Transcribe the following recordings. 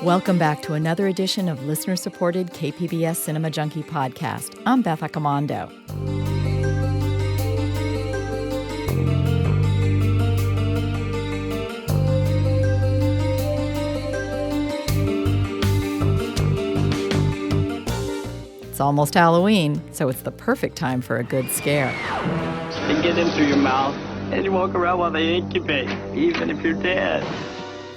Welcome back to another edition of listener-supported KPBS Cinema Junkie podcast. I'm Beth Accomando. It's almost Halloween, so it's the perfect time for a good scare. They get in through your mouth, and you walk around while they incubate, even if you're dead.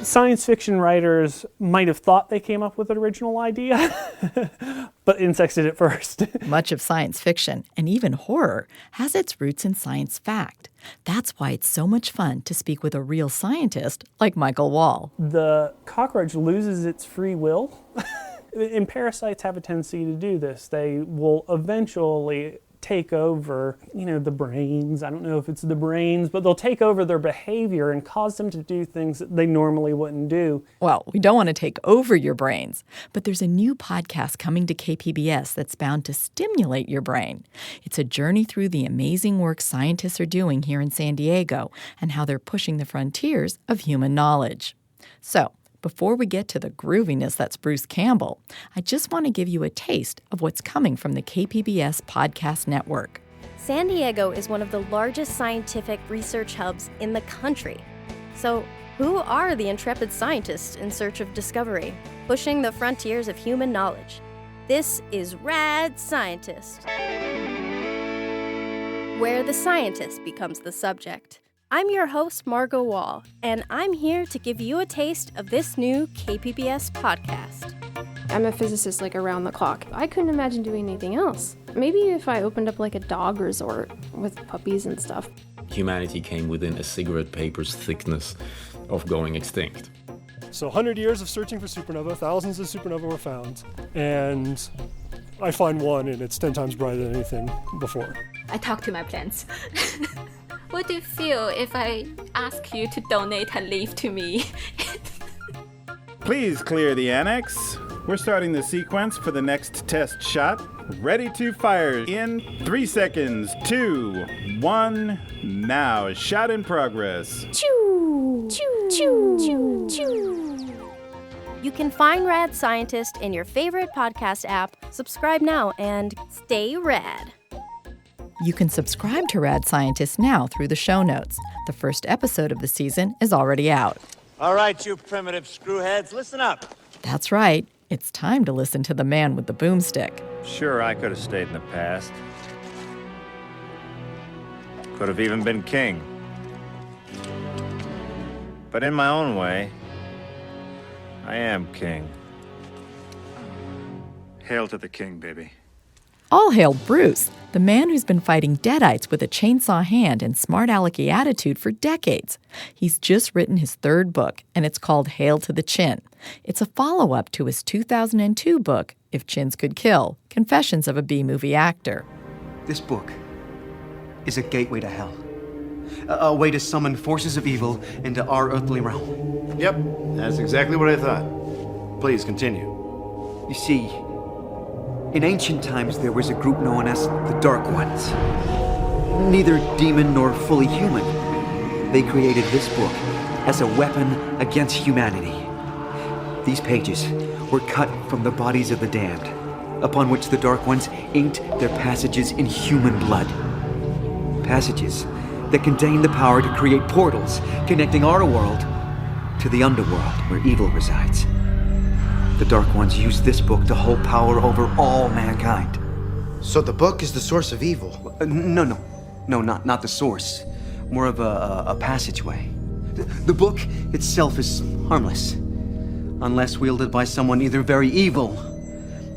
Science fiction writers might have thought they came up with an original idea, but insects did it first. Much of science fiction, and even horror, has its roots in science fact. That's why it's so much fun to speak with a real scientist like Michael Wall. The cockroach loses its free will. And parasites have a tendency to do this. They will eventually take over, the brains. I don't know if it's the brains, but they'll take over their behavior and cause them to do things that they normally wouldn't do. Well, we don't want to take over your brains, but there's a new podcast coming to KPBS that's bound to stimulate your brain. It's a journey through the amazing work scientists are doing here in San Diego and how they're pushing the frontiers of human knowledge. So, before we get to the grooviness that's Bruce Campbell, I just want to give you a taste of what's coming from the KPBS Podcast Network. San Diego is one of the largest scientific research hubs in the country. So, who are the intrepid scientists in search of discovery, pushing the frontiers of human knowledge? This is Rad Scientist, where the scientist becomes the subject. I'm your host, Margot Wall, and I'm here to give you a taste of this new KPBS podcast. I'm a physicist around the clock. I couldn't imagine doing anything else. Maybe if I opened up a dog resort with puppies and stuff. Humanity came within a cigarette paper's thickness of going extinct. So 100 years of searching for supernova, thousands of supernovae were found, and I find one and it's 10 times brighter than anything before. I talk to my plants. What do you feel if I ask you to donate a leaf to me? Please clear the annex. We're starting the sequence for the next test shot. Ready to fire in 3 seconds. 2, 1, now. Shot in progress. Choo! Choo! Choo! Choo! Choo! You can find Rad Scientist in your favorite podcast app. Subscribe now and stay rad. You can subscribe to Rad Scientist now through the show notes. The first episode of the season is already out. All right, you primitive screwheads, listen up. That's right. It's time to listen to the man with the boomstick. Sure, I could have stayed in the past. Could have even been king. But in my own way, I am king. Hail to the king, baby. All hail Bruce, the man who's been fighting deadites with a chainsaw hand and smart alecky attitude for decades. He's just written his third book, and it's called Hail to the Chin. It's a follow-up to his 2002 book, If Chins Could Kill, Confessions of a B-Movie Actor. This book is a gateway to hell. A way to summon forces of evil into our earthly realm. Yep, that's exactly what I thought. Please continue. You see, in ancient times, there was a group known as the Dark Ones. Neither demon nor fully human. They created this book as a weapon against humanity. These pages were cut from the bodies of the damned, upon which the Dark Ones inked their passages in human blood. Passages that contain the power to create portals connecting our world to the underworld where evil resides. The Dark Ones use this book to hold power over all mankind. So the book is the source of evil? No, not the source. More of a passageway. The book itself is harmless, unless wielded by someone either very evil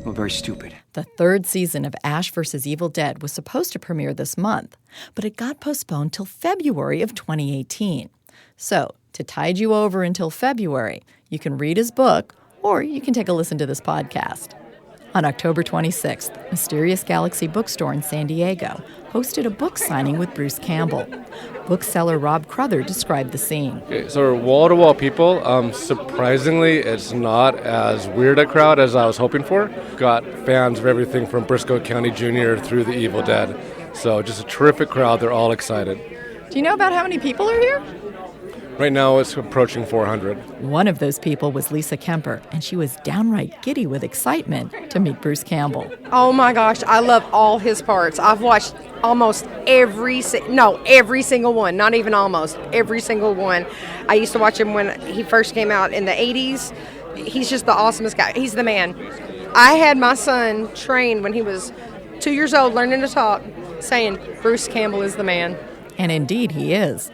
or very stupid. The third season of Ash vs. Evil Dead was supposed to premiere this month, but it got postponed till February of 2018. So, to tide you over until February, you can read his book, or you can take a listen to this podcast. On October 26th, Mysterious Galaxy Bookstore in San Diego hosted a book signing with Bruce Campbell. Bookseller Rob Cruther described the scene. Okay, so we're wall-to-wall people. Surprisingly, it's not as weird a crowd as I was hoping for. Got fans of everything from Briscoe County Jr. through the Evil Dead. So just a terrific crowd. They're all excited. Do you know about how many people are here? Right now it's approaching 400. One of those people was Lisa Kemper, and she was downright giddy with excitement to meet Bruce Campbell. Oh my gosh, I love all his parts. I've watched almost every single one, not even almost, every single one. I used to watch him when he first came out in the 80s. He's just the awesomest guy. He's the man. I had my son trained when he was 2 years old, learning to talk, saying, Bruce Campbell is the man. And indeed he is.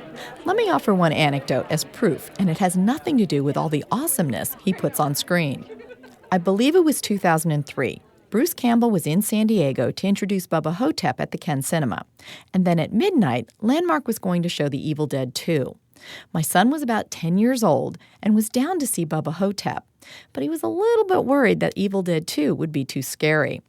Let me offer one anecdote as proof, and it has nothing to do with all the awesomeness he puts on screen. I believe it was 2003. Bruce Campbell was in San Diego to introduce Bubba Hotep at the Ken Cinema. And then at midnight, Landmark was going to show The Evil Dead 2. My son was about 10 years old and was down to see Bubba Hotep, but he was a little bit worried that Evil Dead 2 would be too scary.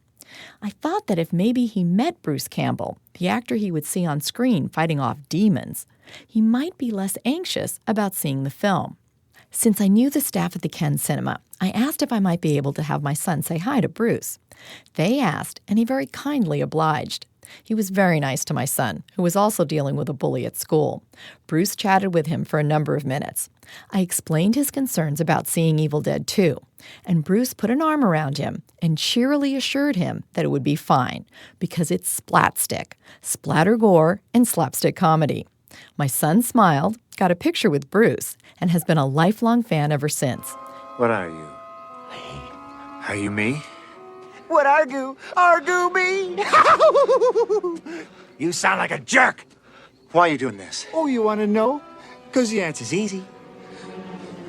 I thought that if maybe he met Bruce Campbell, the actor he would see on screen fighting off demons, he might be less anxious about seeing the film. Since I knew the staff at the Ken Cinema, I asked if I might be able to have my son say hi to Bruce. They asked, and he very kindly obliged. He was very nice to my son, who was also dealing with a bully at school. Bruce chatted with him for a number of minutes. I explained his concerns about seeing Evil Dead 2, and Bruce put an arm around him and cheerily assured him that it would be fine, because it's splatstick, splatter gore, and slapstick comedy. My son smiled, got a picture with Bruce, and has been a lifelong fan ever since. What are you? Are you me? What argue me? You sound like a jerk. Why are you doing this? Oh, you want to know? Because the answer's easy.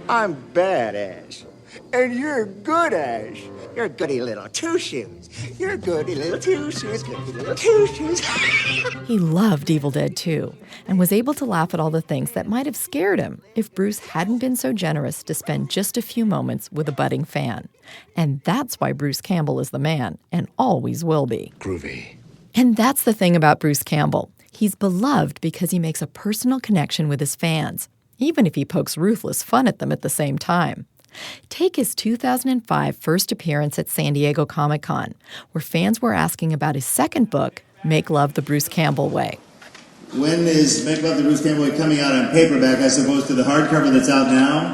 I'm bad, Ash. And you're good, Ash. You're goody little two-shoes. You're goody little two-shoes, goody little two-shoes. He loved Evil Dead 2 and was able to laugh at all the things that might have scared him if Bruce hadn't been so generous to spend just a few moments with a budding fan. And that's why Bruce Campbell is the man and always will be. Groovy. And that's the thing about Bruce Campbell. He's beloved because he makes a personal connection with his fans, even if he pokes ruthless fun at them at the same time. Take his 2005 first appearance at San Diego Comic-Con, where fans were asking about his second book, Make Love the Bruce Campbell Way. When is Make Love the Bruce Campbell Way coming out on paperback as opposed to the hardcover that's out now?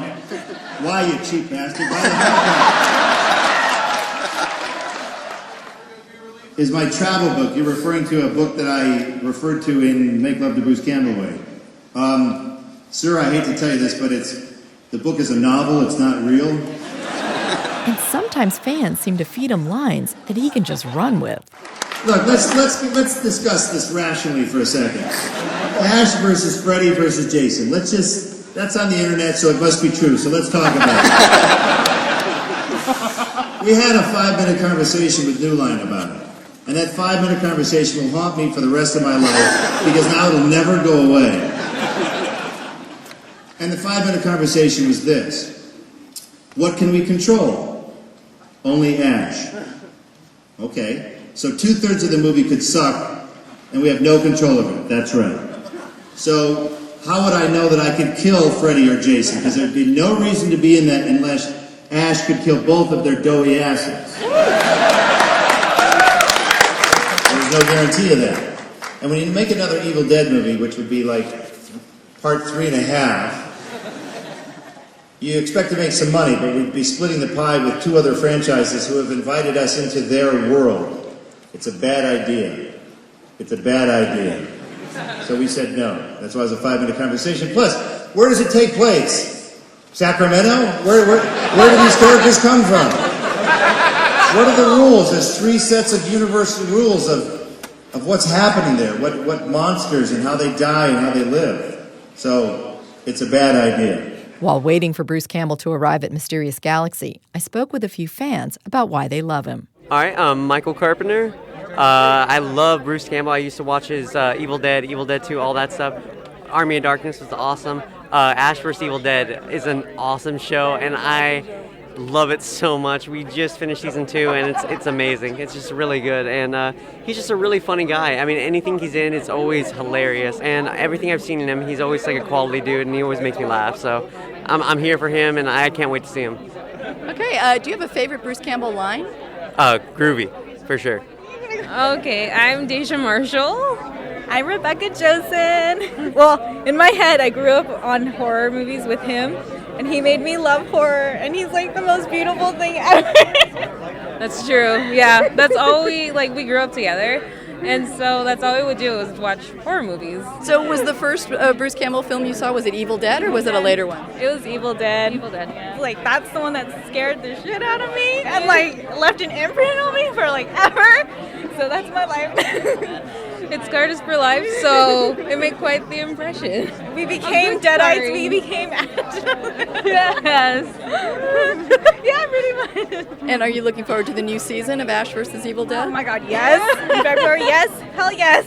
Why, you cheap bastard? Buy the hardcover. Is my travel book. You're referring to a book that I referred to in Make Love the Bruce Campbell Way. Sir, I hate to tell you this, but the book is a novel, it's not real. And sometimes fans seem to feed him lines that he can just run with. Look, let's discuss this rationally for a second. Ash versus Freddy versus Jason. That's on the internet, so it must be true, so let's talk about it. We had a 5-minute conversation with New Line about it. And that 5-minute conversation will haunt me for the rest of my life, because now it'll never go away. And the 5-minute conversation was this. What can we control? Only Ash. Okay. So 2/3 of the movie could suck, and we have no control over it. That's right. So how would I know that I could kill Freddy or Jason? Because there'd be no reason to be in that unless Ash could kill both of their doughy asses. There's no guarantee of that. And when you make another Evil Dead movie, which would be like part 3.5, you expect to make some money, but we'd be splitting the pie with 2 other franchises who have invited us into their world. It's a bad idea. It's a bad idea. So we said no. That's why it was a 5-minute conversation. Plus, where does it take place? Sacramento? Where do these characters come from? What are the rules? There's 3 sets of universal rules of what's happening there, what monsters and how they die and how they live. So it's a bad idea. While waiting for Bruce Campbell to arrive at Mysterious Galaxy, I spoke with a few fans about why they love him. All right, I'm Michael Carpenter. I love Bruce Campbell. I used to watch his Evil Dead 2, all that stuff. Army of Darkness was awesome. Ash vs. Evil Dead is an awesome show, and I love it so much. We just finished season 2, and it's amazing. It's just really good, and he's just a really funny guy. I mean, anything he's in, it's always hilarious, and everything I've seen in him, he's always like a quality dude, and he always makes me laugh. So I'm here for him, and I can't wait to see him. Okay, do you have a favorite Bruce Campbell line? Groovy, for sure. Okay, I'm Deja Marshall. I'm Rebecca Josen. Well, in my head, I grew up on horror movies with him, and he made me love horror, and he's like the most beautiful thing ever. That's true. Yeah, that's all we grew up together. And so that's all we would do was watch horror movies. So was the first Bruce Campbell film you saw, was it Evil Dead or was it a later one? It was Evil Dead. Evil Dead, yeah. Like, that's the one that scared the shit out of me and, like, left an imprint on me for, like, ever. So that's my life. It scarred us for life, so it made quite the impression. We became Deadites, we became Yes. Yeah, pretty much. And are you looking forward to the new season of Ash vs. Evil Dead? Oh my God, yes. In February, yes. Hell yes.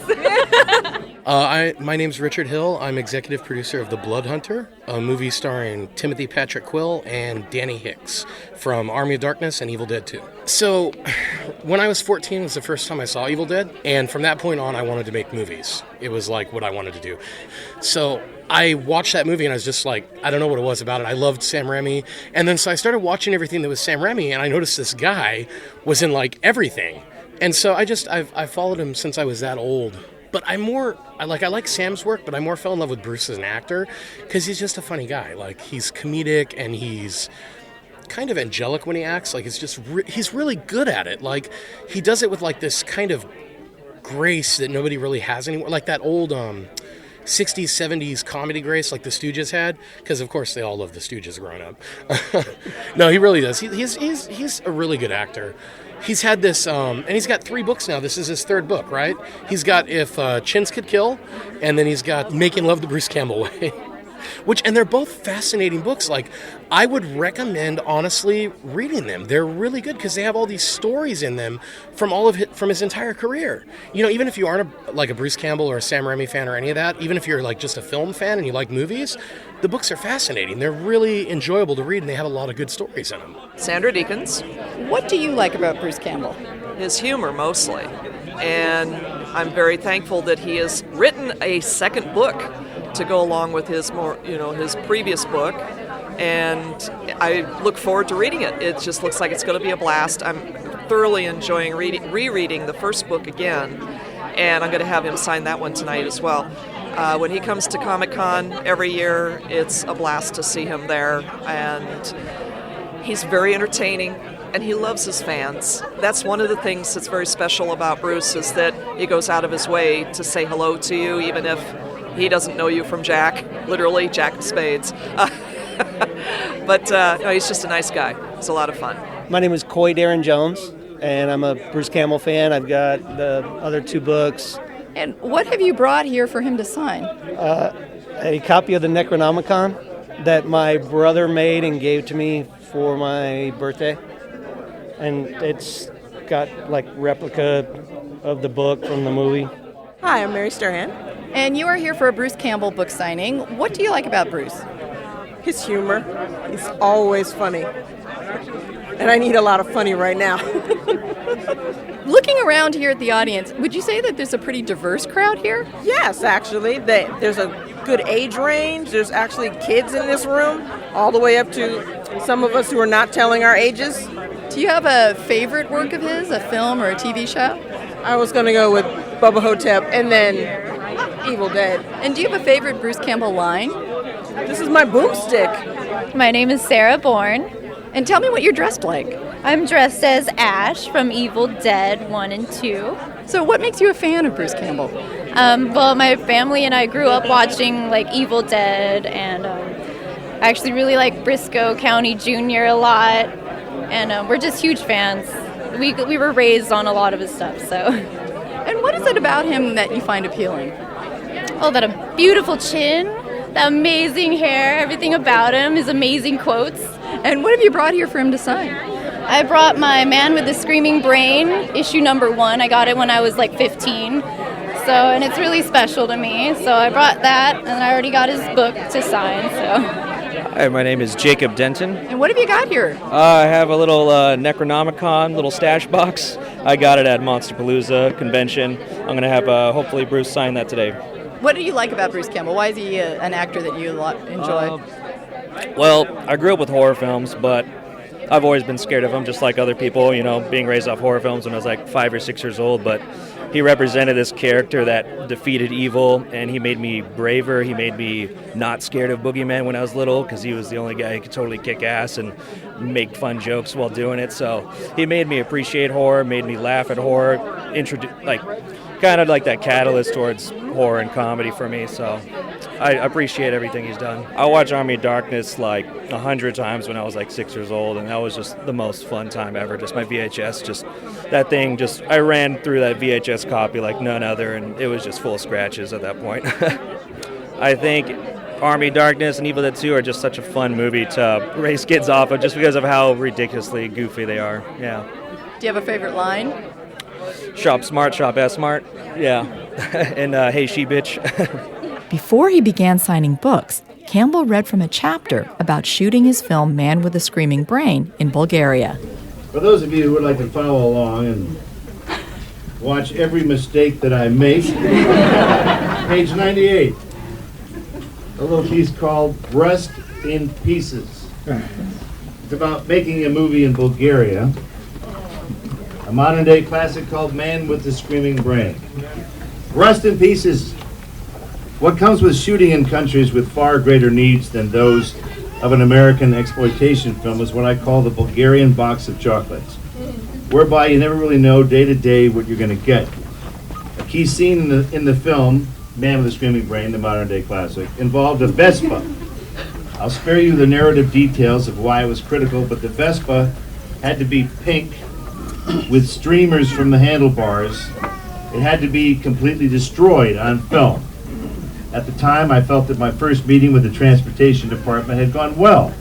My name's Richard Hill. I'm executive producer of The Blood Hunter, a movie starring Timothy Patrick Quill and Danny Hicks from Army of Darkness and Evil Dead 2. So, when I was 14 was the first time I saw Evil Dead, and from that point on I wanted to make movies. It was like what I wanted to do. So, I watched that movie and I was just like, I don't know what it was about it. I loved Sam Raimi. And then so I started watching everything that was Sam Raimi, and I noticed this guy was in like everything. And so I've followed him since I was that old. But I like Sam's work, but I more fell in love with Bruce as an actor because he's just a funny guy. Like, he's comedic and he's kind of angelic when he acts. Like, it's just he's really good at it. Like, he does it with like this kind of grace that nobody really has anymore. Like that old 60s, 70s comedy grace like the Stooges had, because of course they all love the Stooges growing up. No, he really does. He's a really good actor. He's had this, and he's got 3 books now. This is his 3rd book, right? He's got If Chins Could Kill, and then he's got Making Love the Bruce Campbell Way. And they're both fascinating books. Like, I would recommend, honestly, reading them. They're really good because they have all these stories in them from his entire career. You know, even if you aren't a Bruce Campbell or a Sam Raimi fan or any of that, even if you're like just a film fan and you like movies, the books are fascinating. They're really enjoyable to read, and they have a lot of good stories in them. Sandra Deakins. What do you like about Bruce Campbell? His humor, mostly. And I'm very thankful that he has written a 2nd book to go along with his his previous book, and I look forward to reading it. It just looks like it's going to be a blast. I'm thoroughly enjoying rereading the 1st book again, and I'm going to have him sign that one tonight as well. When he comes to Comic-Con every year, it's a blast to see him there, and he's very entertaining, and he loves his fans. That's one of the things that's very special about Bruce, is that he goes out of his way to say hello to you, even if he doesn't know you from Jack, literally Jack of Spades. But no, he's just a nice guy. It's a lot of fun. My name is Coy Darren Jones, and I'm a Bruce Campbell fan. I've got the other 2 books. And what have you brought here for him to sign? A copy of the Necronomicon that my brother made and gave to me for my birthday. And it's got like replica of the book from the movie. Hi, I'm Mary Strahan. And you are here for a Bruce Campbell book signing. What do you like about Bruce? His humor. He's always funny. And I need a lot of funny right now. Looking around here at the audience, would you say that there's a pretty diverse crowd here? Yes, actually. There's a good age range. There's actually kids in this room, all the way up to some of us who are not telling our ages. Do you have a favorite work of his, a film or a TV show? I was going to go with Bubba Hotep and then Evil Dead. And do you have a favorite Bruce Campbell line? This is my boomstick. My name is Sarah Bourne. And tell me what you're dressed like. I'm dressed as Ash from Evil Dead 1 and 2. So what makes you a fan of Bruce Campbell? Well, my family and I grew up watching like Evil Dead, and I actually really like Briscoe County Jr. a lot, and we're just huge fans. We were raised on a lot of his stuff, so. And what is it about him that you find appealing? Oh, that beautiful chin, that amazing hair, everything about him, his amazing quotes. And what have you brought here for him to sign? I brought my Man with the Screaming Brain, issue number 1. I got it when I was like 15. And it's really special to me. So I brought that, and I already got his book to sign, so. Hi, my name is Jacob Denton. And what have you got here? I have a little Necronomicon, little stash box. I got it at Monsterpalooza convention. I'm going to have hopefully Bruce sign that today. What do you like about Bruce Campbell? Why is he an actor that you enjoy? Well, I grew up with horror films, but I've always been scared of him, just like other people, being raised off horror films when I was like 5 or 6 years old. But he represented this character that defeated evil, and he made me braver. He made me not scared of Boogeyman when I was little, because he was the only guy who could totally kick ass and make fun jokes while doing it. So he made me appreciate horror, made me laugh at horror, kind of like that catalyst towards horror and comedy for me. So I appreciate everything he's done. I watched Army of Darkness like 100 times when I was like 6 years old, and that was just the most fun time ever. Just my VHS, just that thing, I ran through that VHS copy like none other, and it was just full of scratches at that point. I think Army of Darkness and Evil Dead 2 are just such a fun movie to raise kids off of, just because of how ridiculously goofy they are. Yeah. Do you have a favorite line? Shop smart, shop ass smart. Yeah. And hey, she bitch. Before he began signing books, Campbell read from a chapter about shooting his film Man with a Screaming Brain in Bulgaria. For those of you who would like to follow along and watch every mistake that I make, page 98, a little piece called Rust in Pieces. It's about making a movie in Bulgaria, a modern-day classic called Man with the Screaming Brain. Rust in Pieces. What comes with shooting in countries with far greater needs than those of an American exploitation film is what I call the Bulgarian box of chocolates, whereby you never really know day to day what you're going to get. A key scene in the film, Man with the Screaming Brain, the modern-day classic, involved a Vespa. I'll spare you the narrative details of why it was critical, but the Vespa had to be pink with streamers from the handlebars. It had to be completely destroyed on film. At the time, I felt that my first meeting with the transportation department had gone well.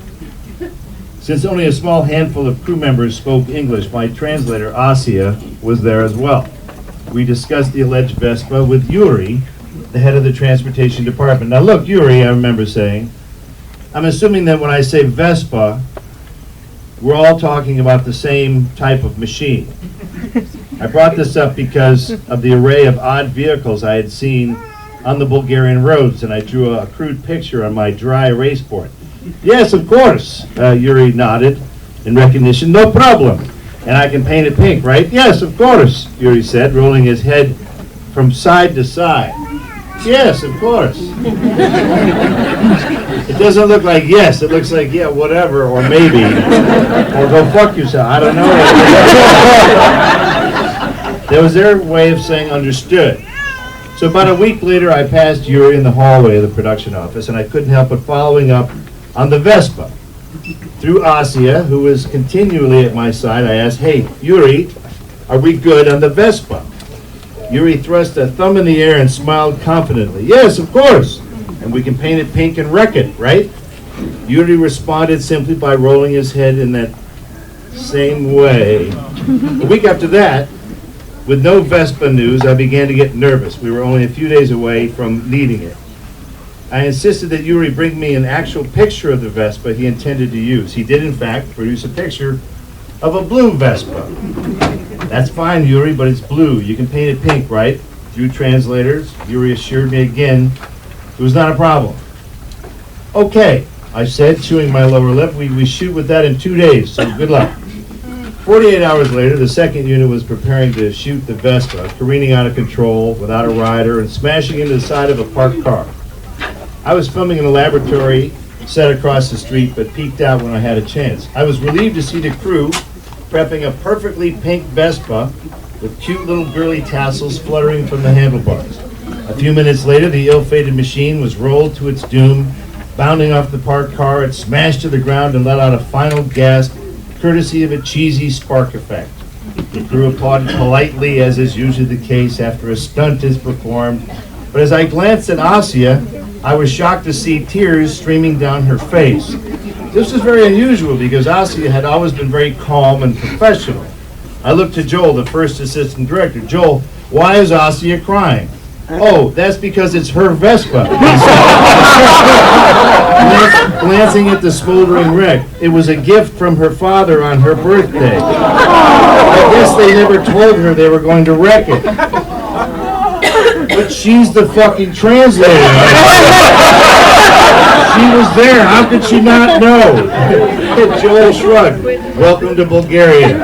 Since only a small handful of crew members spoke English, my translator, Asia, was there as well. We discussed the alleged Vespa with Yuri, the head of the transportation department. Now look, Yuri, I remember saying, I'm assuming that when I say Vespa, we're all talking about the same type of machine. I brought this up because of the array of odd vehicles I had seen on the Bulgarian roads, and I drew a crude picture on my dry erase board. Yes, of course, Yuri nodded in recognition. No problem. And I can paint it pink, right? Yes, of course, Yuri said, rolling his head from side to side. Yes, of course. It doesn't look like yes, it looks like yeah, whatever, or maybe, or go fuck yourself. I don't know. That was their way of saying understood. So about a week later, I passed Yuri in the hallway of the production office, and I couldn't help but following up on the Vespa. Through Asia, who was continually at my side, I asked, hey, Yuri, are we good on the Vespa? Yuri thrust a thumb in the air and smiled confidently. Yes, of course. And we can paint it pink and wreck it, right? Yuri responded simply by rolling his head in that same way. A week after that, with no Vespa news, I began to get nervous. We were only a few days away from needing it. I insisted that Yuri bring me an actual picture of the Vespa he intended to use. He did, in fact, produce a picture of a blue Vespa. That's fine, Yuri, but it's blue. You can paint it pink, right? Through translators, Yuri assured me again it was not a problem. Okay, I said, chewing my lower lip, we shoot with that in 2 days, so good luck. 48 hours later, the second unit was preparing to shoot the Vespa, careening out of control without a rider and smashing into the side of a parked car. I was filming in a laboratory set across the street, but peeked out when I had a chance. I was relieved to see the crew prepping a perfectly pink Vespa with cute little girly tassels fluttering from the handlebars. A few minutes later, the ill-fated machine was rolled to its doom. Bounding off the parked car, it smashed to the ground and let out a final gasp, courtesy of a cheesy spark effect. The crew applauded politely, as is usually the case after a stunt is performed. But as I glanced at Asia, I was shocked to see tears streaming down her face. This was very unusual because Asia had always been very calm and professional. I looked to Joel, the first assistant director. Joel, why is Asia crying? Oh, that's because it's her Vespa. Glancing at the smoldering wreck, it was a gift from her father on her birthday. I guess they never told her they were going to wreck it. But she's the fucking translator. She was there. How could she not know? Joel shrugged. Welcome to Bulgaria.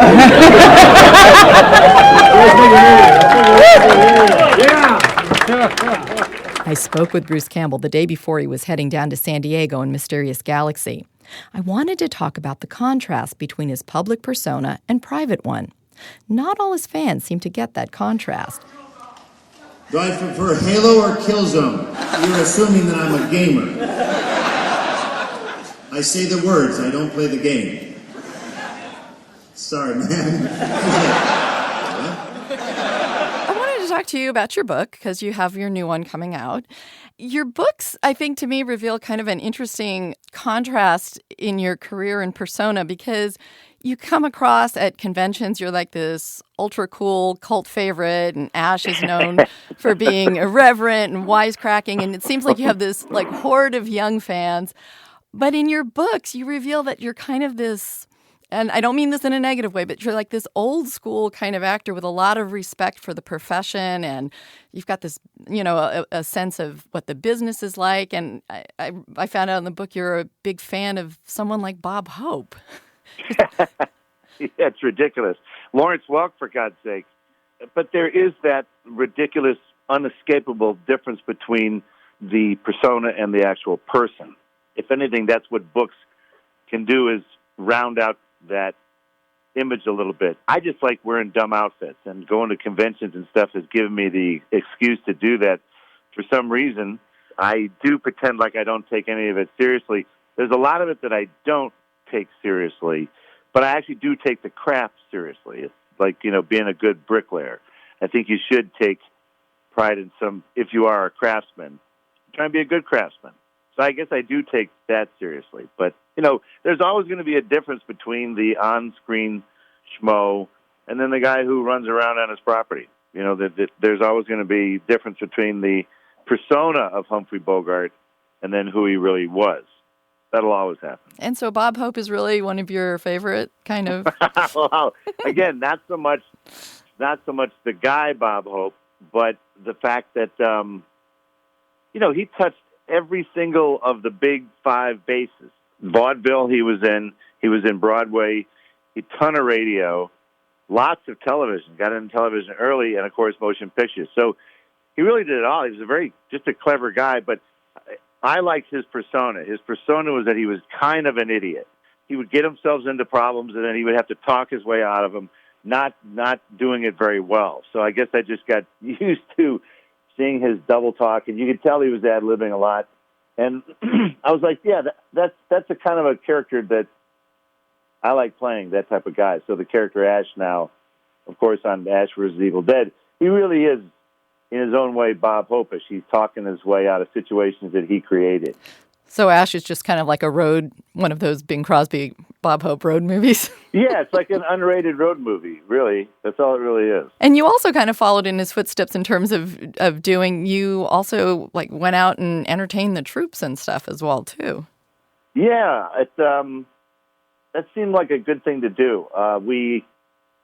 I spoke with Bruce Campbell the day before he was heading down to San Diego in Mysterious Galaxy. I wanted to talk about the contrast between his public persona and private one. Not all his fans seem to get that contrast. Do I prefer Halo or Killzone? You're assuming that I'm a gamer. I say the words, I don't play the game. Sorry, man. I wanted to talk to you about your book, because you have your new one coming out. Your books, I think, to me, reveal kind of an interesting contrast in your career and persona, because you come across at conventions, you're like this ultra cool cult favorite, and Ash is known for being irreverent and wisecracking, and it seems like you have this like horde of young fans. But in your books, you reveal that you're kind of this, and I don't mean this in a negative way, but you're like this old school kind of actor with a lot of respect for the profession, and you've got this, a sense of what the business is like. And I found out in the book you're a big fan of someone like Bob Hope. It's ridiculous. Lawrence Welk, for God's sake. But there is that ridiculous, unescapable difference between the persona and the actual person. If anything, that's what books can do, is round out that image a little bit. I just like wearing dumb outfits, and going to conventions and stuff has given me the excuse to do that. For some reason, I do pretend like I don't take any of it seriously. There's a lot of it that I don't take seriously, but I actually do take the craft seriously. It's like, being a good bricklayer. I think you should take pride in if you are a craftsman, try and be a good craftsman. So I guess I do take that seriously. But, there's always going to be a difference between the on-screen schmo and then the guy who runs around on his property. There's always going to be difference between the persona of Humphrey Bogart and then who he really was. That'll always happen. And so Bob Hope is really one of your favorite kind of... Well, again, not so much the guy Bob Hope, but the fact that, he touched every single of the big five bases. Vaudeville he was in Broadway, a ton of radio, lots of television, got into television early, and of course motion pictures. So he really did it all. He was just a clever guy, but I liked his persona. His persona was that he was kind of an idiot. He would get himself into problems, and then he would have to talk his way out of them, not doing it very well. So I guess I just got used to seeing his double talk, and you could tell he was ad-libbing a lot. And I was like, yeah, that's a kind of a character that I like playing, that type of guy. So the character Ash now, of course, on Ash vs. Evil Dead, he really is, in his own way, Bob Hope-ish. He's talking his way out of situations that he created. So Ash is just kind of like one of those Bing Crosby, Bob Hope road movies. Yeah, it's like an unrated road movie, really. That's all it really is. And you also kind of followed in his footsteps in terms of you also like went out and entertained the troops and stuff as well, too. Yeah, that seemed like a good thing to do. We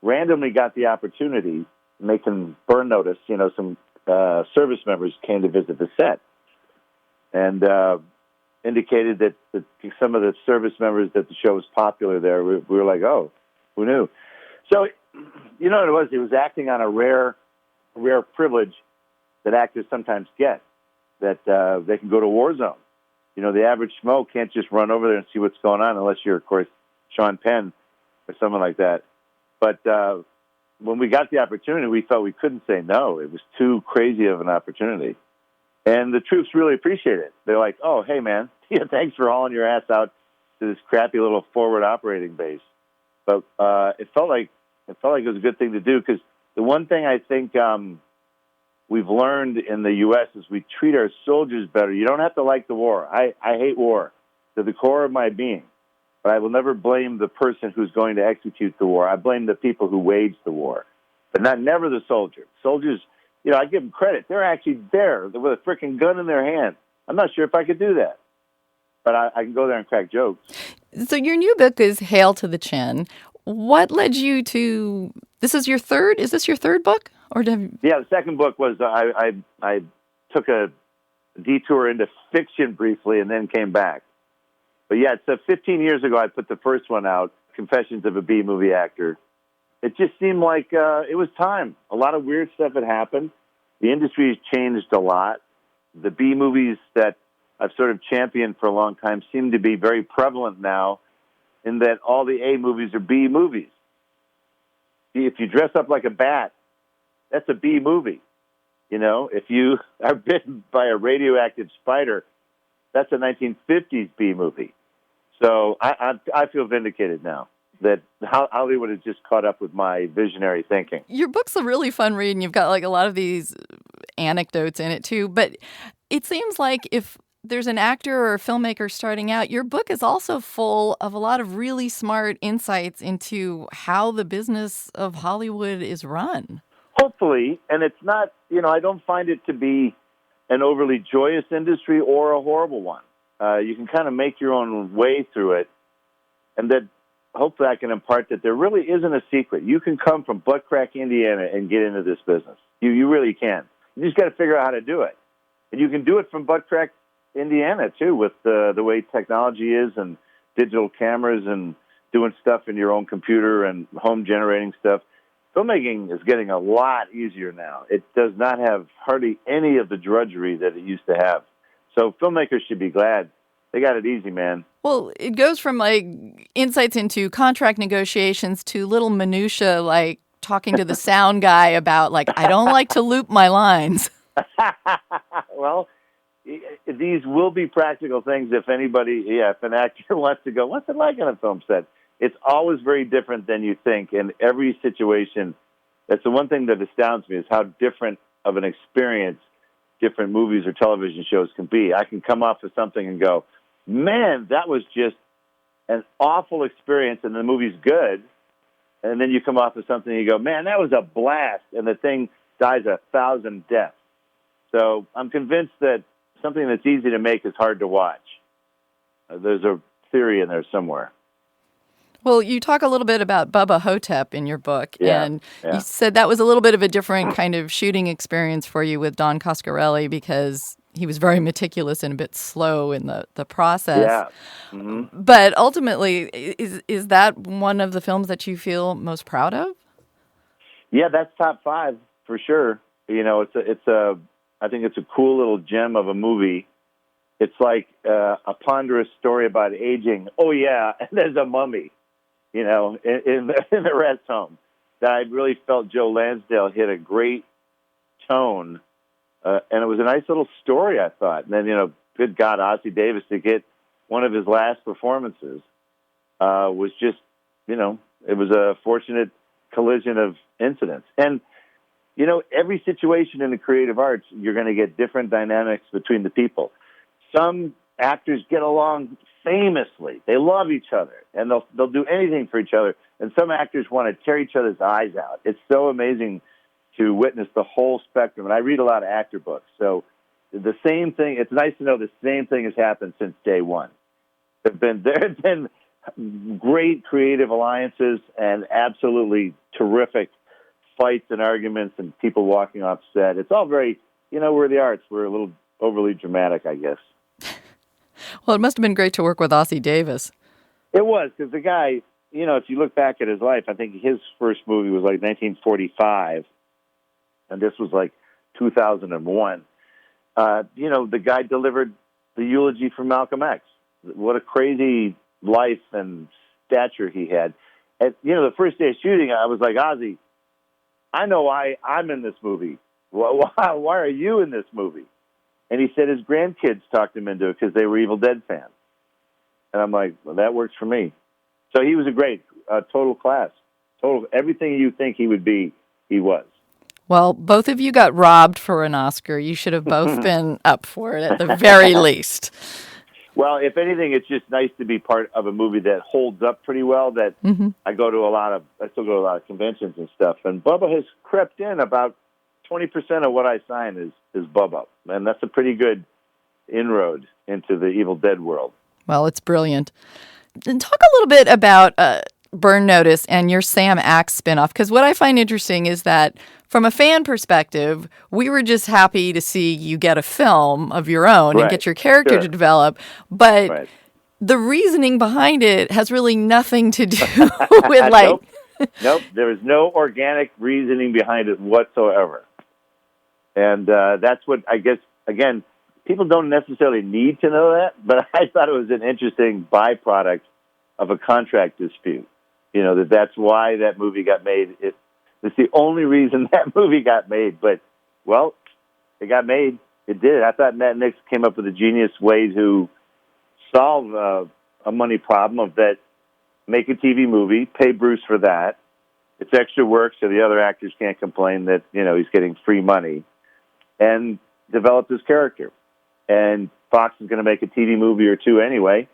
randomly got the opportunity, making burn notice, some service members came to visit the set. And indicated that some of the service members that the show was popular there. We were like, oh, who knew? So, you know what it was? He was acting on a rare privilege that actors sometimes get, that they can go to a war zone. The average schmo can't just run over there and see what's going on unless you're, of course, Sean Penn or someone like that. But when we got the opportunity, we felt we couldn't say no. It was too crazy of an opportunity. And the troops really appreciate it. They're like, oh, hey, man, thanks for hauling your ass out to this crappy little forward operating base. But it felt like it was a good thing to do, because the one thing I think we've learned in the U.S. is we treat our soldiers better. You don't have to like the war. I hate war to the core of my being. But I will never blame the person who's going to execute the war. I blame the people who waged the war, but never the soldier. Soldiers, I give them credit. They're actually there with a freaking gun in their hand. I'm not sure if I could do that, but I can go there and crack jokes. So your new book is Hail to the Chin. What led you to, is this your third book? Yeah, the second book was, I took a detour into fiction briefly and then came back. But yeah, so 15 years ago, I put the first one out Confessions of a B-movie actor. It just seemed like it was time. A lot of weird stuff had happened. The industry has changed a lot. The B-movies that I've sort of championed for a long time seem to be very prevalent now, in that all the A movies are B movies. If you dress up like a bat, that's a B movie. You know, if you are bitten by a radioactive spider, that's a 1950s B movie. So I feel vindicated now that Hollywood has just caught up with my visionary thinking. Your book's a really fun read, and you've got like a lot of these anecdotes in it too. But it seems like if there's an actor or a filmmaker starting out, your book is also full of a lot of really smart insights into how the business of Hollywood is run. Hopefully, and it's not, I don't find it to be an overly joyous industry or a horrible one. You can kind of make your own way through it, and that hopefully I can impart that there really isn't a secret. You can come from Butt Crack, Indiana, and get into this business. You really can. You just got to figure out how to do it. And you can do it from Butt Crack, Indiana, too, with the way technology is and digital cameras and doing stuff in your own computer and home generating stuff. Filmmaking is getting a lot easier now. It does not have hardly any of the drudgery that it used to have. So filmmakers should be glad. They got it easy, man. Well, it goes from like insights into contract negotiations to little minutia, like talking to the sound guy about like, I don't like to loop my lines. Well, these will be practical things if if an actor wants to go, what's it like on a film set? It's always very different than you think in every situation. That's the one thing that astounds me is how different of an experience different movies or television shows can be. I can come off of something and go, man, that was just an awful experience, and the movie's good. And then you come off of something and you go, man, that was a blast, and the thing dies 1,000 deaths. So I'm convinced that something that's easy to make is hard to watch. There's a theory in there somewhere. Well, you talk a little bit about Bubba Hotep in your book, and you said that was a little bit of a different kind of shooting experience for you with Don Coscarelli because he was very meticulous and a bit slow in the process. Yeah. Mm-hmm. But ultimately, is that one of the films that you feel most proud of? Yeah, that's top 5 for sure. I think it's a cool little gem of a movie. It's like a ponderous story about aging. Oh yeah, and there's a mummy. In the rest home. That I really felt Joe Lansdale hit a great tone, and it was a nice little story, I thought. And then, good God, Ossie Davis to get one of his last performances was just, it was a fortunate collision of incidents. And, every situation in the creative arts, you're going to get different dynamics between the people. Some actors get along famously. They love each other, and they'll do anything for each other. And some actors want to tear each other's eyes out. It's so amazing to witness the whole spectrum. And I read a lot of actor books, so the same thing. It's nice to know the same thing has happened since day one. There have been great creative alliances and absolutely terrific fights and arguments and people walking off set. It's all very, we're the arts. We're a little overly dramatic, I guess. Well, it must have been great to work with Ossie Davis. It was, because the guy, if you look back at his life, I think his first movie was like 1945, and this was like 2001. The guy delivered the eulogy for Malcolm X. What a crazy life and stature he had. And, the first day of shooting, I was like, Ozzy, I know I'm in this movie. Why are you in this movie? And he said his grandkids talked him into it because they were Evil Dead fans. And I'm like, well, that works for me. So he was a great, total class. Everything you think he would be, he was. Well, both of you got robbed for an Oscar. You should have both been up for it at the very least. Well, if anything, it's just nice to be part of a movie that holds up pretty well. That I still go to a lot of conventions and stuff. And Bubba has crept in. About 20% of what I sign is Bubba, and that's a pretty good inroad into the Evil Dead world. Well, it's brilliant. And talk a little bit about Burn Notice and your Sam Axe spinoff, because what I find interesting is that from a fan perspective, we were just happy to see you get a film of your own and get your character to develop. But the reasoning behind it has really nothing to do with like. Nope. There is no organic reasoning behind it whatsoever. And that's what, I guess, again, people don't necessarily need to know that, but I thought it was an interesting byproduct of a contract dispute. You know, that's why that movie got made. It's the only reason that movie got made. But, well, it got made. It did. I thought Matt Nix came up with a genius way to solve a money problem of that. Make a TV movie, pay Bruce for that. It's extra work, so the other actors can't complain that, you know, he's getting free money. And develop his character. And Fox is going to make a TV movie or two anyway.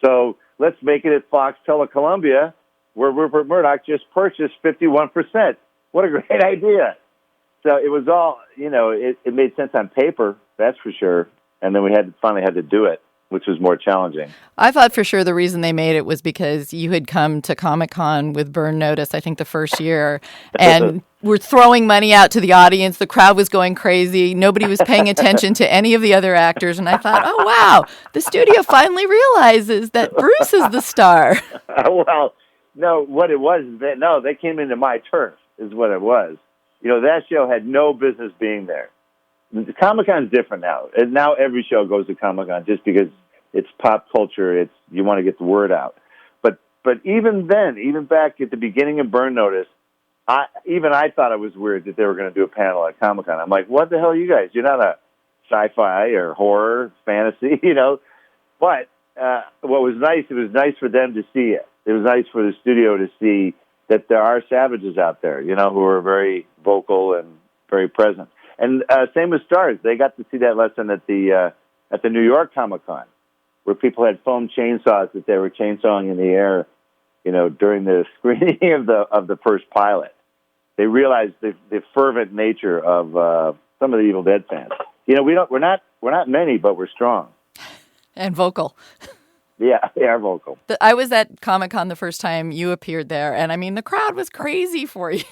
So let's make it at Fox Telecolumbia, where Rupert Murdoch just purchased 51%. What a great idea. So it was all, you know, it made sense on paper, that's for sure. And then we finally had to do it, which was more challenging. I thought for sure the reason they made it was because you had come to Comic-Con with Burn Notice, I think the first year, and were throwing money out to the audience. The crowd was going crazy. Nobody was paying attention to any of the other actors. And I thought, oh, wow, the studio finally realizes that Bruce is the star. Well, no, what it was is that, they came into my turf is what it was. You know, that show had no business being there. Comic-Con's different now. And now every show goes to Comic-Con just because it's pop culture. You want to get the word out. But even then, even back at the beginning of Burn Notice, I thought it was weird that they were going to do a panel at Comic-Con. I'm like, what the hell are you guys? You're not a sci-fi or horror, fantasy, you know. But what was nice, it was nice for them to see it. It was nice for the studio to see that there are savages out there, you know, who are very vocal and very present. And same with Stars. They got to see that lesson at the New York Comic-Con, where people had foam chainsaws that they were chainsawing in the air, you know, during the screening of the first pilot. They realized the fervent nature of some of the Evil Dead fans. You know, we're not many, but we're strong and vocal. Yeah, they are vocal. I was at Comic-Con the first time you appeared there, and I mean, the crowd was crazy for you.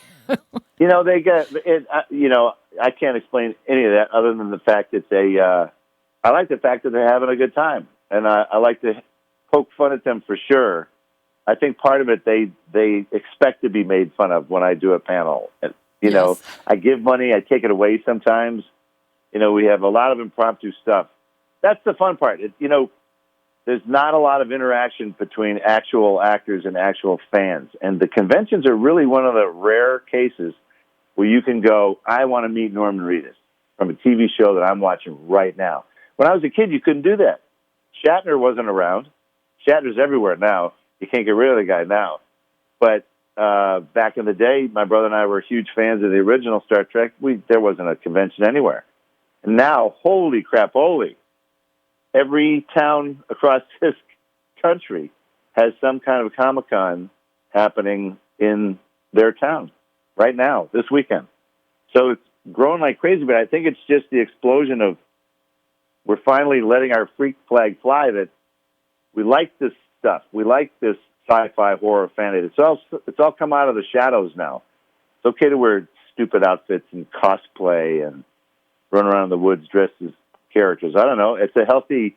You know, they get it. You know, I can't explain any of that other than the fact that I like the fact that they're having a good time, and I like to poke fun at them for sure. I think part of it they expect to be made fun of when I do a panel. And, you know, I give money, I take it away sometimes. You know, we have a lot of impromptu stuff. That's the fun part. You know, there's not a lot of interaction between actual actors and actual fans. And the conventions are really one of the rare cases where you can go, I want to meet Norman Reedus from a TV show that I'm watching right now. When I was a kid, you couldn't do that. Shatner wasn't around. Shatner's everywhere now. You can't get rid of the guy now. But back in the day, my brother and I were huge fans of the original Star Trek. There wasn't a convention anywhere. And now, holy crap, every town across this country has some kind of Comic-Con happening in their town right now, this weekend. So it's grown like crazy, but I think it's just the explosion of we're finally letting our freak flag fly that we like this stuff. We like this sci-fi horror fantasy. It's all come out of the shadows now. It's okay to wear stupid outfits and cosplay and run around the woods dressed as characters. I don't know. It's a healthy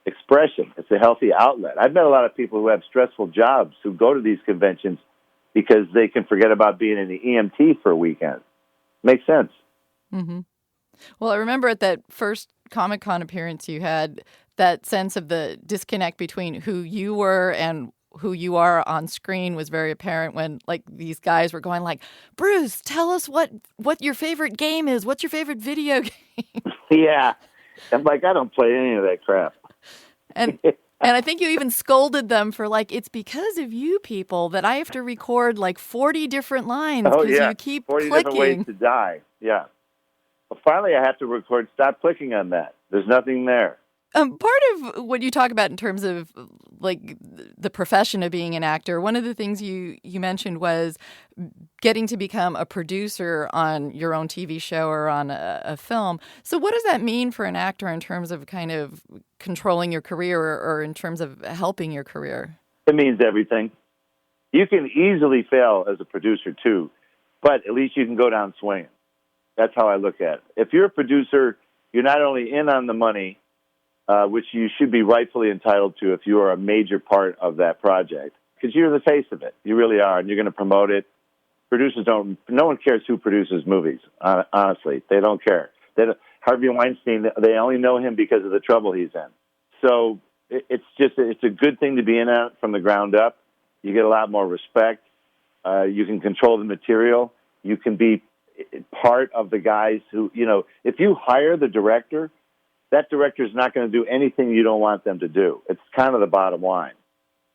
expression. It's a healthy outlet. I've met a lot of people who have stressful jobs who go to these conventions because they can forget about being in the EMT for a weekend. Makes sense. Mm-hmm. Well, I remember at that first Comic-Con appearance you had, that sense of the disconnect between who you were and who you are on screen was very apparent when, like, these guys were going like, Bruce, tell us what your favorite game is. What's your favorite video game? Yeah. I'm like, I don't play any of that crap. And I think you even scolded them for, like, it's because of you people that I have to record, like, 40 different lines because you keep 40 clicking. different ways to die. Yeah. Well, finally, I have to record, stop clicking on that. There's nothing there. Part of what you talk about in terms of, like, the profession of being an actor, one of the things you mentioned was getting to become a producer on your own TV show or on a film. So what does that mean for an actor in terms of kind of controlling your career or in terms of helping your career? It means everything. You can easily fail as a producer, too, but at least you can go down swinging. That's how I look at it. If you're a producer, you're not only in on the money, which you should be rightfully entitled to if you are a major part of that project, because you're the face of it. You really are, and you're going to promote it. No one cares who produces movies, honestly. They don't care. Harvey Weinstein, they only know him because of the trouble he's in. So it's a good thing to be in it from the ground up. You get a lot more respect. You can control the material. You can be part of the guys who, if you hire the director, that director is not going to do anything you don't want them to do. It's kind of the bottom line.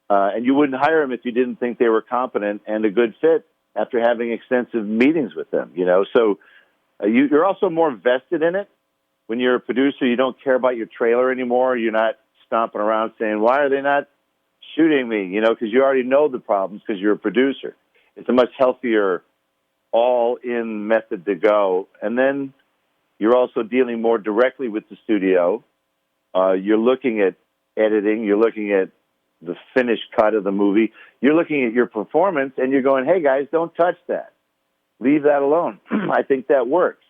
And you wouldn't hire them if you didn't think they were competent and a good fit after having extensive meetings with them, So you're also more vested in it. When you're a producer, you don't care about your trailer anymore. You're not stomping around saying, why are they not shooting me? Because you already know the problems because you're a producer. It's a much healthier all-in method to go. And then you're also dealing more directly with the studio. You're looking at editing. You're looking at the finished cut of the movie. You're looking at your performance, and you're going, hey, guys, don't touch that. Leave that alone. I think that works.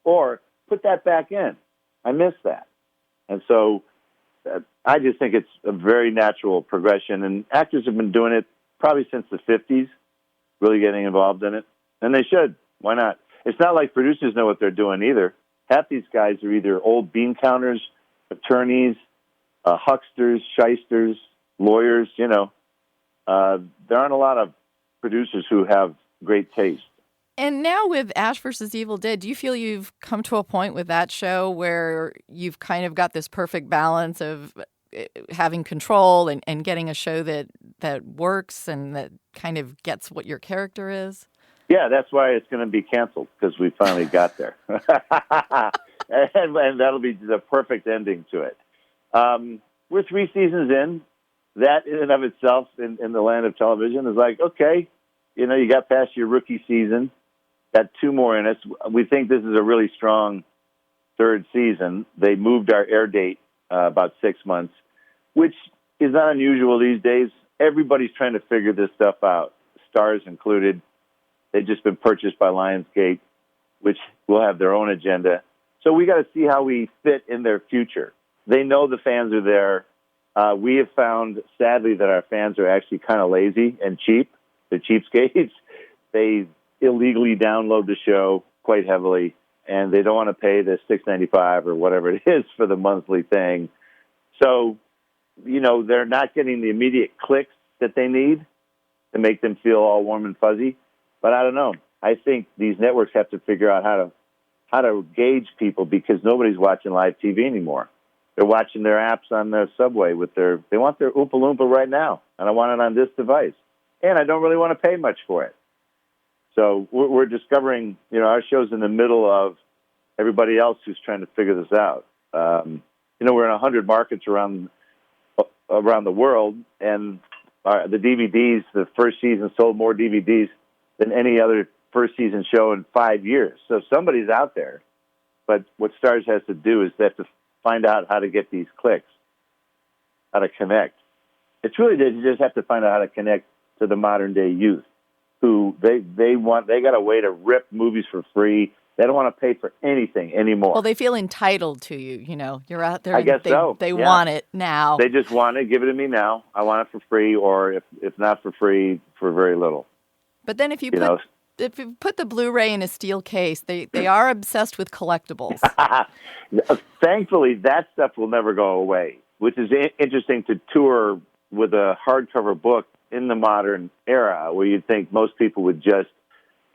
Or put that back in. I miss that. And so I just think it's a very natural progression. And actors have been doing it probably since the 50s, really getting involved in it. And they should. Why not? It's not like producers know what they're doing either. Half these guys are either old bean counters, attorneys, hucksters, shysters, lawyers, there aren't a lot of producers who have great taste. And now with Ash versus Evil Dead, do you feel you've come to a point with that show where you've kind of got this perfect balance of having control and getting a show that works and that kind of gets what your character is? Yeah, that's why it's going to be canceled, because we finally got there. and that'll be the perfect ending to it. We're 3 seasons in. That in and of itself in the land of television is like, okay, you got past your rookie season, got 2 more in us. We think this is a really strong 3rd season. They moved our air date about 6 months, which is not unusual these days. Everybody's trying to figure this stuff out, stars included. They've just been purchased by Lionsgate, which will have their own agenda. So we got to see how we fit in their future. They know the fans are there. We have found, sadly, that our fans are actually kind of lazy and cheap. They're cheapskates. They illegally download the show quite heavily, and they don't want to pay the $6.95 or whatever it is for the monthly thing. So, they're not getting the immediate clicks that they need to make them feel all warm and fuzzy. But I don't know. I think these networks have to figure out how to gauge people, because nobody's watching live TV anymore. They're watching their apps on their subway they want their Oompa Loompa right now, and I want it on this device. And I don't really want to pay much for it. So we're discovering, our show's in the middle of everybody else who's trying to figure this out. We're in 100 markets around the world, and the DVDs, the first season sold more DVDs than any other first season show in 5 years. So somebody's out there. But what Starz has to do is they have to find out how to get these clicks, how to connect. It's really, they just have to find out how to connect to the modern day youth, who they got a way to rip movies for free. They don't want to pay for anything anymore. Well, they feel entitled to you. You're out there. I guess they want it now. They just want it. Give it to me now. I want it for free, or if not for free, for very little. But then if you put the Blu-ray in a steel case, they are obsessed with collectibles. Thankfully, that stuff will never go away, which is interesting to tour with a hardcover book in the modern era, where you'd think most people would just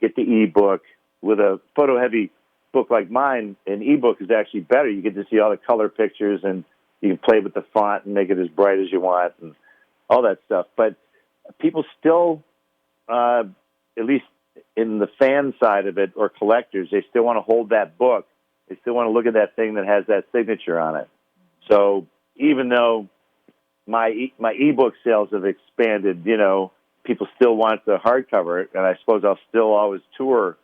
get the e-book. With a photo-heavy book like mine, an e-book is actually better. You get to see all the color pictures, and you can play with the font and make it as bright as you want and all that stuff. But people still, at least in the fan side of it, or collectors, they still want to hold that book. They still want to look at that thing that has that signature on it. So even though my e-book sales have expanded, people still want the hardcover, and I suppose I'll still always tour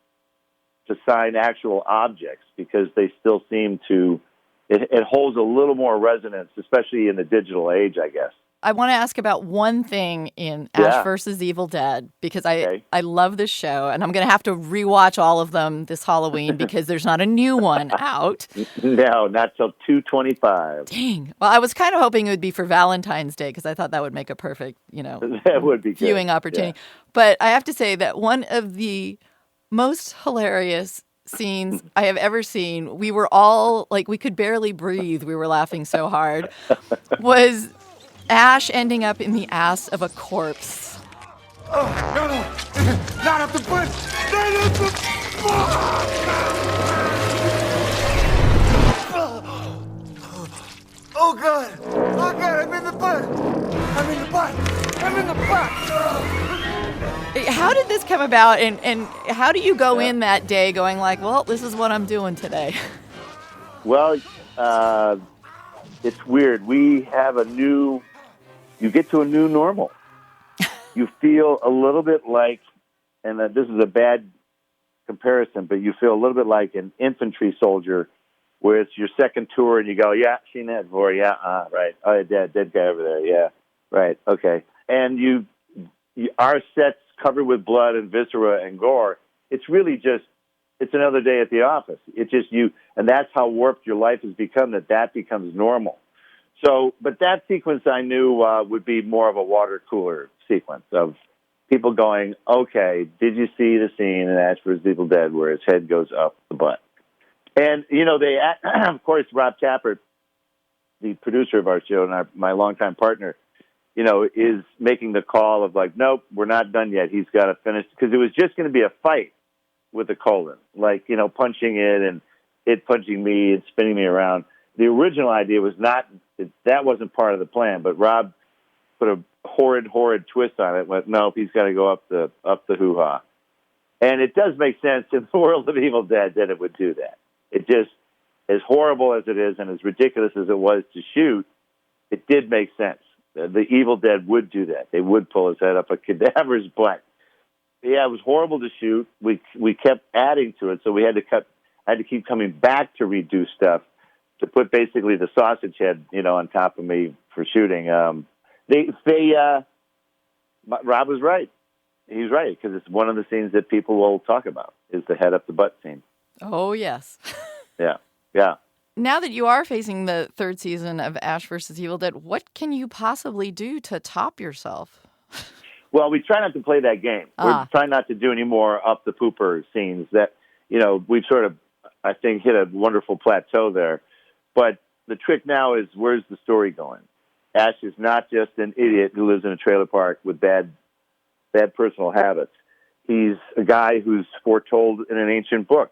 to sign actual objects, because they still seem to, it holds a little more resonance, especially in the digital age, I guess. I want to ask about one thing in Ash versus Evil Dead, because I love this show, and I'm going to have to rewatch all of them this Halloween because there's not a new one out. No, not till 2/25. Dang. Well, I was kind of hoping it would be for Valentine's Day because I thought that would make a perfect, that would be viewing opportunity. Yeah. But I have to say that one of the most hilarious scenes I have ever seen, we were all like, we could barely breathe. We were laughing so hard. Was Ash ending up in the ass of a corpse. Oh, no. Not up the butt. Not up the Oh, God. Oh, God, I'm in the butt. I'm in the butt. I'm in the butt. How did this come about, and how do you go in that day going like, well, this is what I'm doing today? Well, it's weird. We have you get to a new normal. You feel a little bit like, and this is a bad comparison, but you feel a little bit like an infantry soldier where it's your second tour and you go, yeah, seen that before, yeah, right. Oh, dead guy over there, yeah, right, okay. And our set's covered with blood and viscera and gore. It's really just, it's another day at the office. It's just you, and that's how warped your life has become, that becomes normal. So, but that sequence I knew would be more of a water cooler sequence of people going, okay, did you see the scene in Ash vs. Evil Dead where his head goes up the butt? And, they, of course, Rob Tappert, the producer of our show and my longtime partner, is making the call of like, nope, we're not done yet. He's got to finish, because it was just going to be a fight with the colon, like, punching it and it punching me and spinning me around. The original idea was that wasn't part of the plan, but Rob put a horrid twist on it. Went, nope, he's got to go up the hoo-ha. And it does make sense in the world of Evil Dead that it would do that. It just, as horrible as it is and as ridiculous as it was to shoot, it did make sense. The Evil Dead would do that. They would pull his head up a cadaver's butt. Yeah, it was horrible to shoot. We kept adding to it, so we had to keep coming back to redo stuff to put basically the sausage head, on top of me for shooting. Rob was right. He was right, because it's one of the scenes that people will talk about is the head up the butt scene. Oh, yes. Yeah. Now that you are facing the third season of Ash vs. Evil Dead, what can you possibly do to top yourself? Well, we try not to play that game. We're trying not to do any more up the pooper scenes that, we've sort of, I think, hit a wonderful plateau there. But the trick now is, where's the story going? Ash is not just an idiot who lives in a trailer park with bad personal habits. He's a guy who's foretold in an ancient book.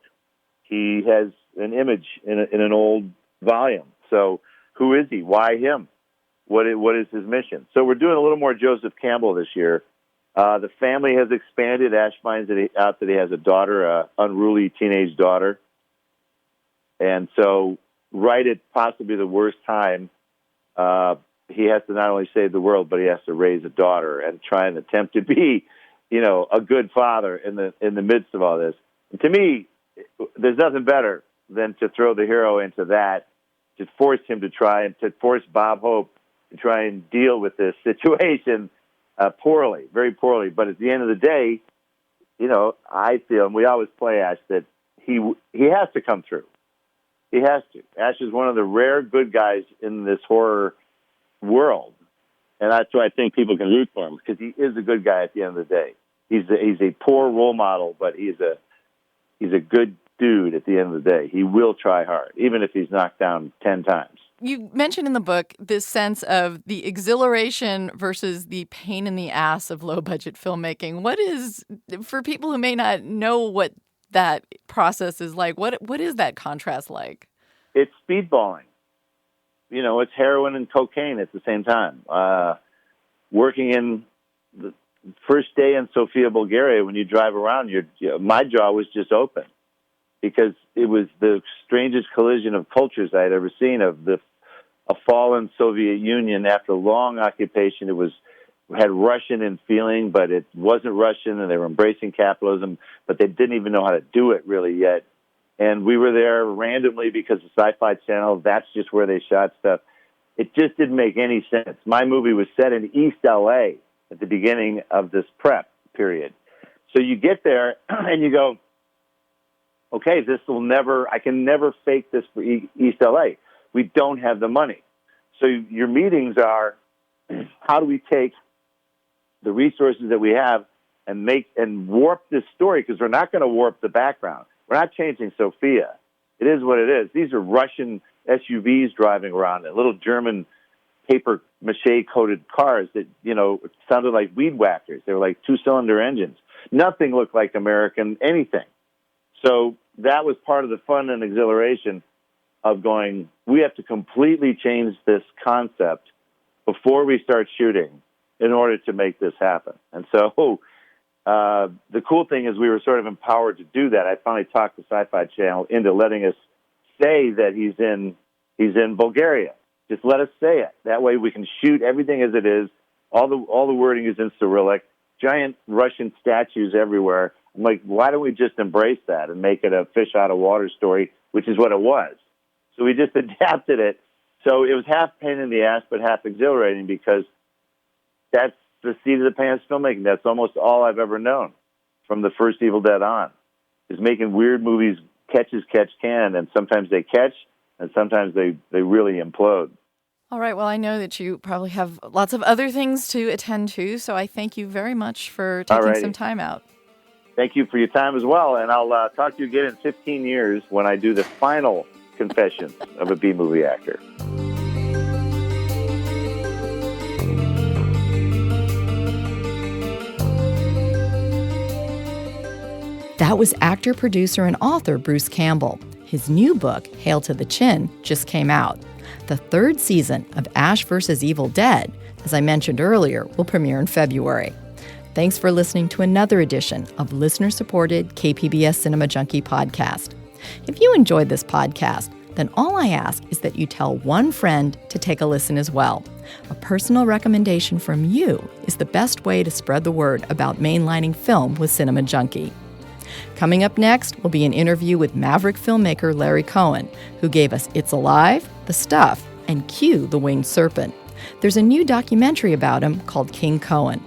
He has an image in an old volume. So who is he? Why him? What is his mission? So we're doing a little more Joseph Campbell this year. The family has expanded. Ash finds out that he has a daughter, an unruly teenage daughter. And so right at possibly the worst time, he has to not only save the world, but he has to raise a daughter and try and attempt to be, a good father in the midst of all this. And to me, there's nothing better than to throw the hero into that, to force him to try and to force Bob Hope to try and deal with this situation poorly, very poorly. But at the end of the day, I feel, and we always play Ash, that he has to come through. He has to. Ash is one of the rare good guys in this horror world, and that's why I think people can root for him, because he is a good guy at the end of the day. He's a poor role model, but he's a good dude at the end of the day. He will try hard, even if he's knocked down 10 times. You mentioned in the book this sense of the exhilaration versus the pain in the ass of low-budget filmmaking. What is, for people who may not know what that process is like, what is that contrast like? It's speedballing. It's heroin and cocaine at the same time. Working in the first day in Sofia, Bulgaria, when you drive around, my jaw was just open, because it was the strangest collision of cultures I had ever seen, of a fallen Soviet Union after long occupation. Had Russian in feeling, but it wasn't Russian, and they were embracing capitalism, but they didn't even know how to do it really yet. And we were there randomly because the Sci-Fi Channel, that's just where they shot stuff. It just didn't make any sense. My movie was set in East LA at the beginning of this prep period. So you get there and you go, okay, I can never fake this for East LA. We don't have the money. So your meetings are, how do we take the resources that we have and warp this story? Because we're not going to warp the background. We're not changing Sophia. It is what it is. These are Russian SUVs driving around and little German paper mache coated cars that, sounded like weed whackers. They were like 2-cylinder engines. Nothing looked like American anything. So that was part of the fun and exhilaration of going, we have to completely change this concept before we start shooting in order to make this happen. And so the cool thing is we were sort of empowered to do that. I finally talked the Sci-Fi Channel into letting us say that he's in Bulgaria. Just let us say it. That way we can shoot everything as it is. All the wording is in Cyrillic. Giant Russian statues everywhere. I'm like, why don't we just embrace that and make it a fish out of water story, which is what it was. So we just adapted it. So it was half pain in the ass, but half exhilarating because that's the seat of the pants filmmaking. That's almost all I've ever known from the first Evil Dead on, is making weird movies catch as catch can, and sometimes they catch, and sometimes they really implode. All right. Well, I know that you probably have lots of other things to attend to, so I thank you very much for taking some time out. Thank you for your time as well, and I'll talk to you again in 15 years when I do the final confession of a B-movie actor. That was actor, producer, and author Bruce Campbell. His new book, Hail to the Chin, just came out. The third season of Ash vs. Evil Dead, as I mentioned earlier, will premiere in February. Thanks for listening to another edition of listener-supported KPBS Cinema Junkie podcast. If you enjoyed this podcast, then all I ask is that you tell one friend to take a listen as well. A personal recommendation from you is the best way to spread the word about mainlining film with Cinema Junkie. Coming up next will be an interview with maverick filmmaker Larry Cohen, who gave us It's Alive, The Stuff, and Q, the Winged Serpent. There's a new documentary about him called King Cohen.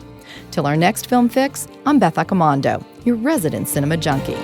Till our next Film Fix, I'm Beth Accomando, your resident cinema junkie.